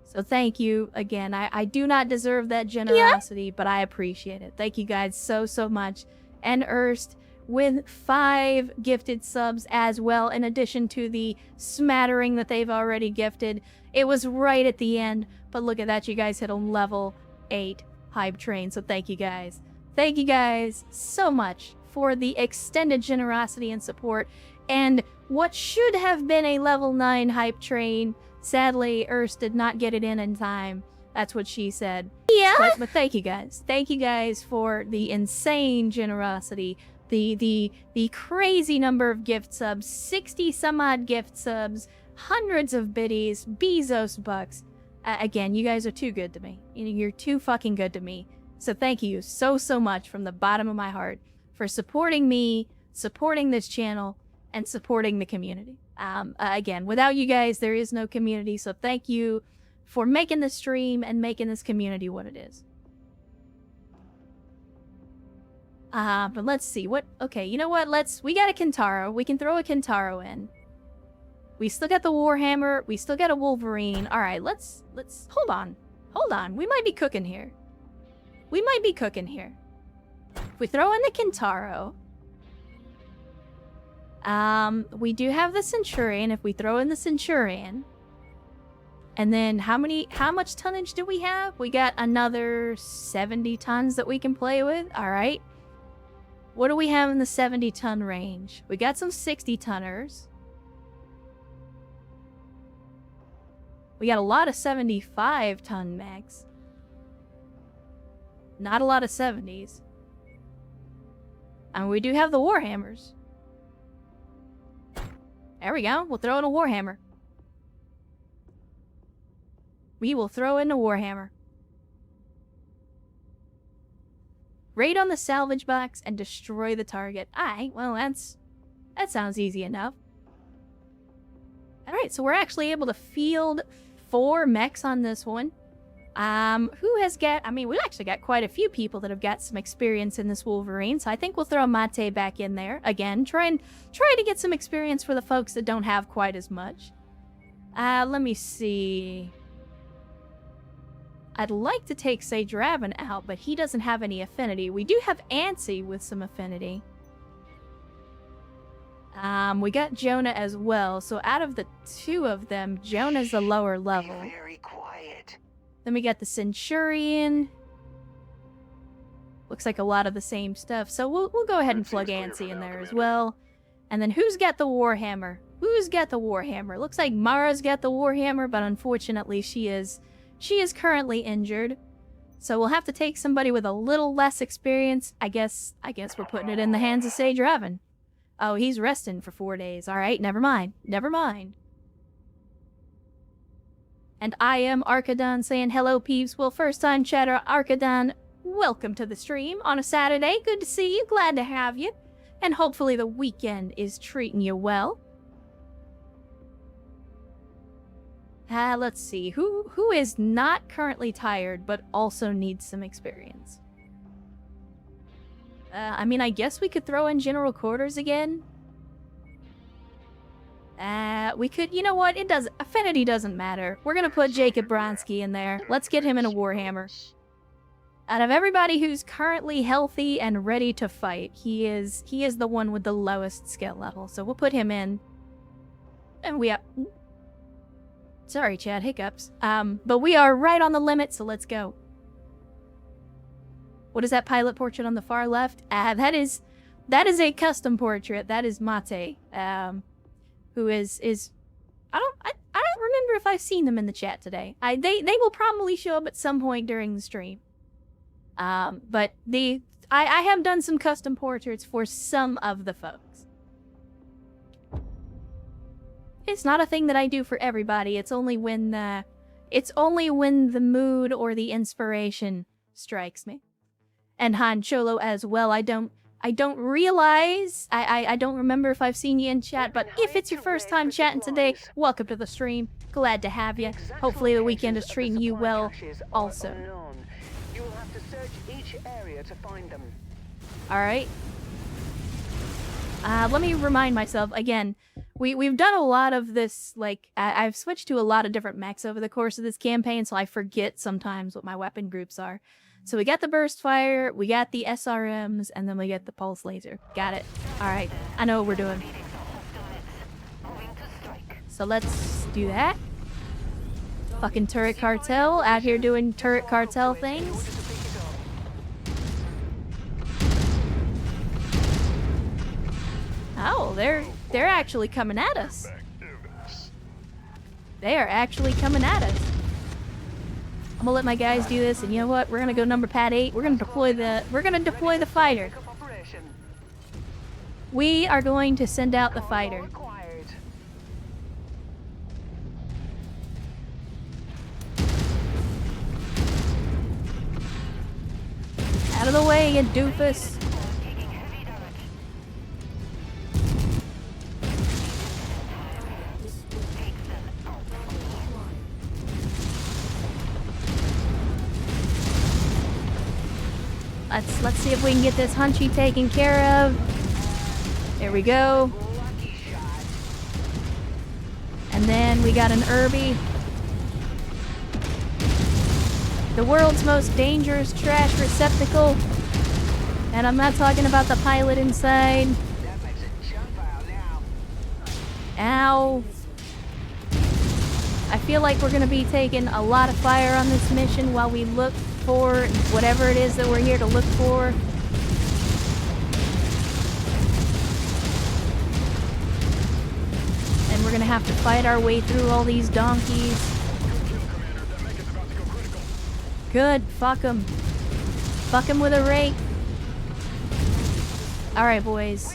So thank you again. I do not deserve that generosity, but I appreciate it. Thank you guys so much. And Erst with 5 gifted subs as well, in addition to the smattering that they've already gifted. It was right at the end, but look at that. You guys hit a level 8 hype train, so thank you guys. Thank you guys so much for the extended generosity and support. And what should have been a level 9 hype train, sadly, Erst did not get it in time. That's what she said. Yeah. But thank you guys. Thank you guys for the insane generosity. The crazy number of gift subs. 60 some odd gift subs. Hundreds of biddies. Bezos bucks. Again, you guys are too good to me. You're too fucking good to me. So thank you so much from the bottom of my heart for supporting me, supporting this channel, and supporting the community. Again, without you guys, there is no community, so thank you for making this stream and making this community what it is. But let's see, okay, you know what, we got a Kintaro, we can throw a Kintaro in. We still got the Warhammer, we still got a Wolverine. Alright, let's, hold on, we might be cooking here. If we throw in the Kintaro... we do have the Centurion. If we throw in the Centurion, and then how much tonnage do we have? We got another 70 tons that we can play with. All right. What do we have in the 70-ton range? We got some 60-tonners. We got a lot of 75-ton mechs. Not a lot of 70s. And we do have the Warhammers. There we go. We'll throw in a Warhammer. We will throw in a Warhammer. Raid on the salvage box and destroy the target. Alright, well that sounds easy enough. Alright, so we're actually able to field 4 mechs on this one. Who has got... I mean, we've actually got quite a few people that have got some experience in this Wolverine, so I think we'll throw Mate back in there. Again, try to get some experience for the folks that don't have quite as much. Let me see... I'd like to take Sage Raven out, but he doesn't have any affinity. We do have Antsy with some affinity. We got Jonah as well, so out of the 2 of them, Jonah's the lower level. Very quiet. Then we got the Centurion. Looks like a lot of the same stuff. So we'll go ahead and plug Antsy in there as well. And then who's got the Warhammer? Looks like Mara's got the Warhammer, but unfortunately she is currently injured. So we'll have to take somebody with a little less experience. I guess we're putting it in the hands of Sage Raven. Oh, he's resting for 4 days. All right, never mind. And I am Archidon saying hello, peeps. Well, first time chatter, Archidon, welcome to the stream on a Saturday. Good to see you. Glad to have you. And hopefully the weekend is treating you well. Let's see. Who is not currently tired, but also needs some experience? I mean, I guess we could throw in General Quarters again. We could, you know what? It does. Affinity doesn't matter. We're gonna put Jacob Bronsky in there. Let's get him in a Warhammer. Out of everybody who's currently healthy and ready to fight, he is the one with the lowest skill level. So we'll put him in. And we are... Sorry, Chad, hiccups. But we are right on the limit, so let's go. What is that pilot portrait on the far left? That is a custom portrait. That is Mate. Who is I don't remember if I've seen them in the chat today. They will probably show up at some point during the stream. But I have done some custom portraits for some of the folks. It's not a thing that I do for everybody. It's only when the mood or the inspiration strikes me. And Han Cholo as well. I don't realize, I don't remember if I've seen you in chat, but if it's your first time chatting today, welcome to the stream. Glad to have you. Hopefully the weekend is treating you well also. You will have to search each area to find them. Alright. Let me remind myself, again, we've done a lot of this, like, I've switched to a lot of different mechs over the course of this campaign, so I forget sometimes what my weapon groups are. So we got the burst fire, we got the SRMs, and then we get the pulse laser. Got it. Alright, I know what we're doing. So let's do that. Fucking turret cartel out here doing turret cartel things. Oh, they're actually coming at us. They are actually coming at us. I'm gonna let my guys do this, and you know what? We're gonna go number pad 8. We're gonna deploy the fighter. We are going to send out the fighter. Out of the way, you doofus. Let's see if we can get this Hunchy taken care of. There we go. And then we got an Irby. The world's most dangerous trash receptacle. And I'm not talking about the pilot inside. Ow. I feel like we're gonna be taking a lot of fire on this mission while we look for whatever it is that we're here to look for. And we're gonna have to fight our way through all these donkeys. Good, fuck 'em. Fuck 'em with a rake. Alright, boys.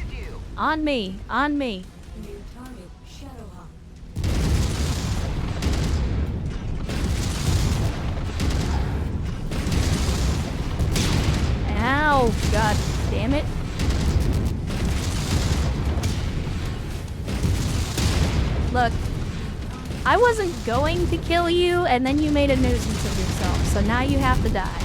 On me, on me. New target, Shadowhawk. Ow, god damn it. Look, I wasn't going to kill you, and then you made a nuisance of yourself, so now you have to die.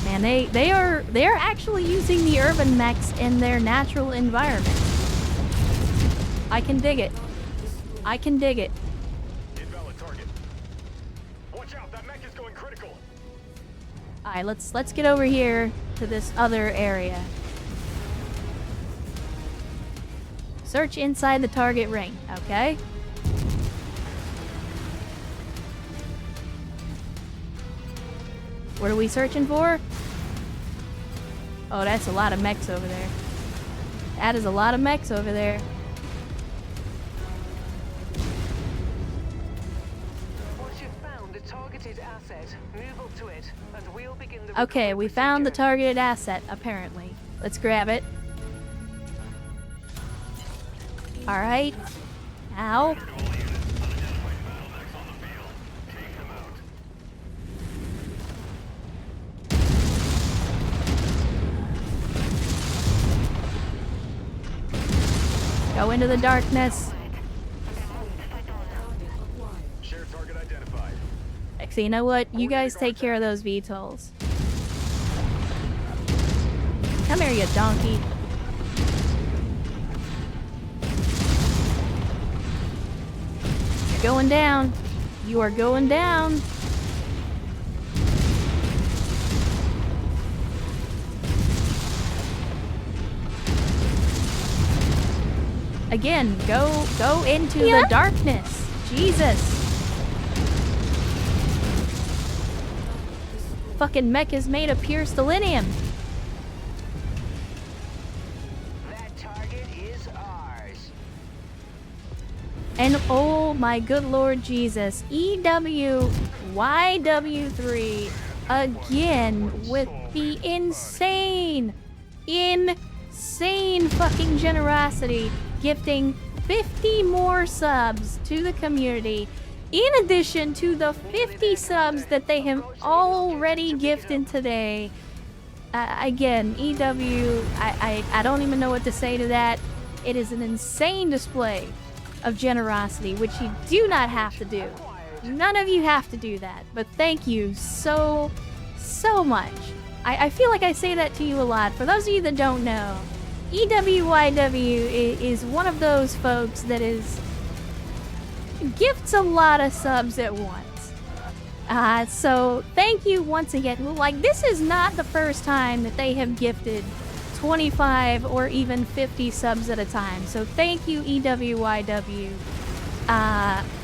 Man, they are actually using the urban mechs in their natural environment. I can dig it. I can dig it. Invalid target. Watch out, that mech is going critical. Alright, let's get over here to this other area. Search inside the target ring, okay? What are we searching for? Oh, that's a lot of mechs over there. That is a lot of mechs over there. Once you've found a targeted asset, move up to it, and we'll begin the Okay, we recovery found the procedure. targeted asset, apparently. Let's grab it. Alright. Ow. Go into the darkness. Shared target identified. Actually, you know what? You guys take care of those VTOLs. Come here, you donkey. Going down. You are going down. Again, go into the darkness. Jesus. Fucking mech is made of pure selenium. That target is ours. And oh my good Lord Jesus, EWYW3 again with the insane fucking generosity, gifting 50 more subs to the community, in addition to the 50 subs that they have already gifted today. Again, EW, I don't even know what to say to that. It is an insane display of generosity, which you do not have to do. None of you have to do that, but thank you so much. I feel like I say that to you a lot. For those of you that don't know, EWYW is one of those folks that gifts a lot of subs at once. So thank you once again. Like, this is not the first time that they have gifted 25 or even 50 subs at a time. So thank you, EWYW,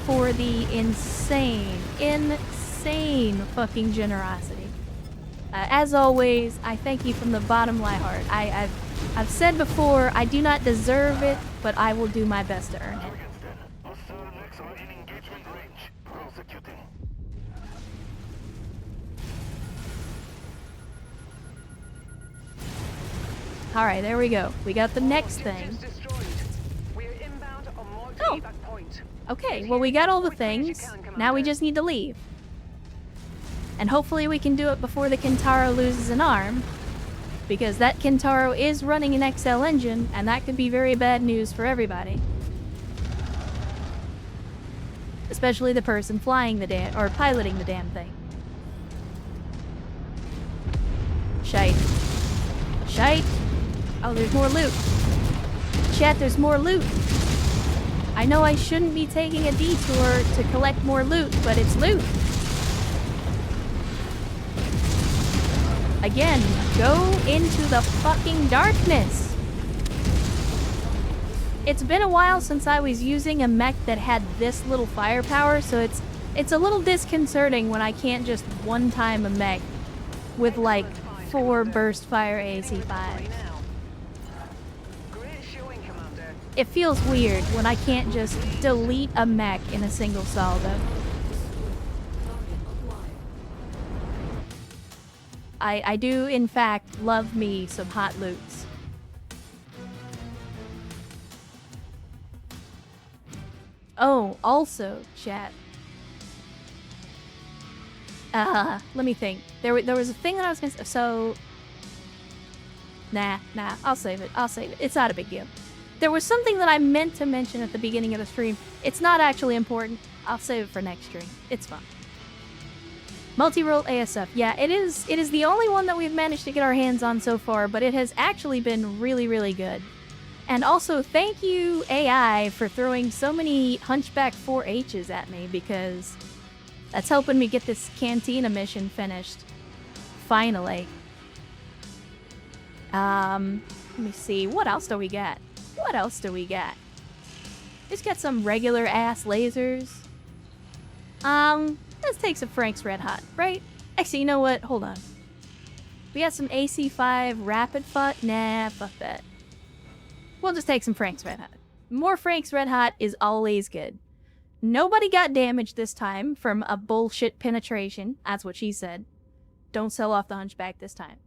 for the insane fucking generosity. As always, I thank you from the bottom of my heart. I've said before, I do not deserve it, but I will do my best to earn it. Alright, there we go. We got the next thing. Oh! Okay, well we got all the things. Now we just need to leave. And hopefully we can do it before the Kintaro loses an arm. Because that Kintaro is running an XL engine, and that could be very bad news for everybody. Especially the person flying the or piloting the damn thing. Shite. Shite. Oh, there's more loot. Chat, there's more loot. I know I shouldn't be taking a detour to collect more loot, but it's loot. Again, go into the fucking darkness. It's been a while since I was using a mech that had this little firepower, so it's a little disconcerting when I can't just one-time a mech with like 4 burst fire AC5. It feels weird when I can't just delete a mech in a single salvo. I do, in fact, love me some hot loots. Oh, also, chat. Let me think. There was a thing that I was gonna say. So, nah, I'll save it. It's not a big deal. There was something that I meant to mention at the beginning of the stream. It's not actually important. I'll save it for next stream. It's fun. Multi-role ASF. Yeah, it is the only one that we've managed to get our hands on so far, but it has actually been really, really good. And also, thank you, AI, for throwing so many Hunchback 4Hs at me, because that's helping me get this Cantina mission finished. Finally. Let me see. What else do we got? Just got some regular-ass lasers. Let's take some Frank's Red Hot, right? Actually, you know what? Hold on. We got some AC5 Rapid Fire. Nah, fuck that. We'll just take some Frank's Red Hot. More Frank's Red Hot is always good. Nobody got damaged this time from a bullshit penetration. That's what she said. Don't sell off the Hunchback this time.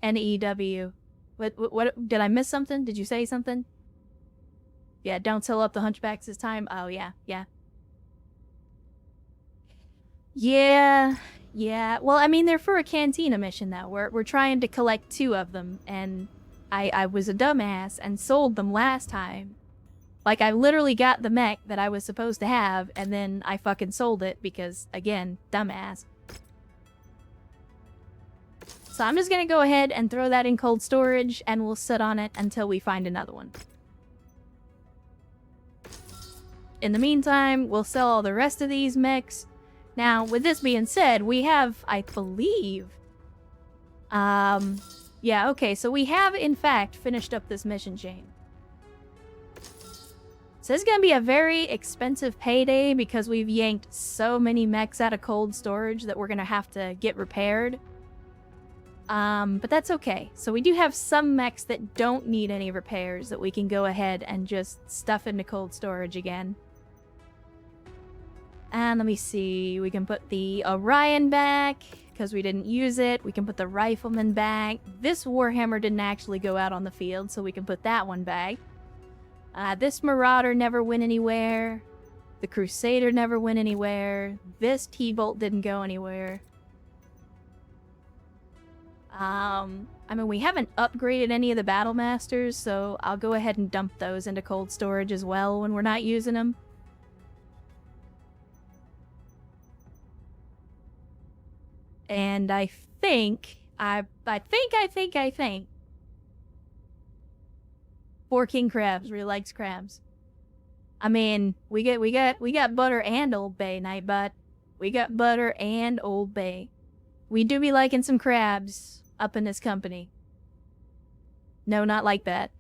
NEW. What did I miss something? Did you say something? Yeah, don't sell up the Hunchbacks this time. Oh, yeah. Well, I mean, they're for a Cantina mission, though. We're trying to collect 2 of them, and I was a dumbass and sold them last time. Like, I literally got the mech that I was supposed to have, and then I fucking sold it because, again, dumbass. So I'm just gonna go ahead and throw that in cold storage, and we'll sit on it until we find another one. In the meantime, we'll sell all the rest of these mechs. Now, with this being said, we have, I believe... yeah, okay, so we have, in fact, finished up this mission chain. So this is gonna be a very expensive payday because we've yanked so many mechs out of cold storage that we're gonna have to get repaired. But that's okay. So we do have some mechs that don't need any repairs that we can go ahead and just stuff into cold storage again. And let me see, we can put the Orion back, because we didn't use it. We can put the Rifleman back. This Warhammer didn't actually go out on the field, so we can put that one back. This Marauder never went anywhere. The Crusader never went anywhere. This T-Bolt didn't go anywhere. I mean, we haven't upgraded any of the Battle Masters, so I'll go ahead and dump those into cold storage as well when we're not using them. And I think... 4 king crabs. Really likes crabs. I mean, we got Butter and Old Bay, Nightbot. We got Butter and Old Bay. We do be liking some crabs up in this company. No, not like that.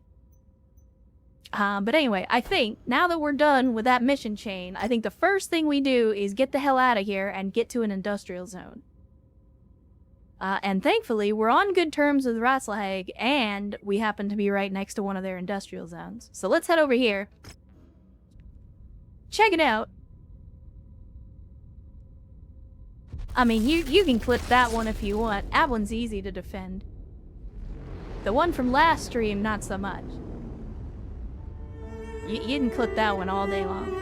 But anyway, I think now that we're done with that mission chain, I think the first thing we do is get the hell out of here and get to an industrial zone. And thankfully, we're on good terms with Raslahag, and we happen to be right next to one of their industrial zones. So let's head over here. Check it out. I mean, you can clip that one if you want. That one's easy to defend. The one from last stream, not so much. You can clip that one all day long.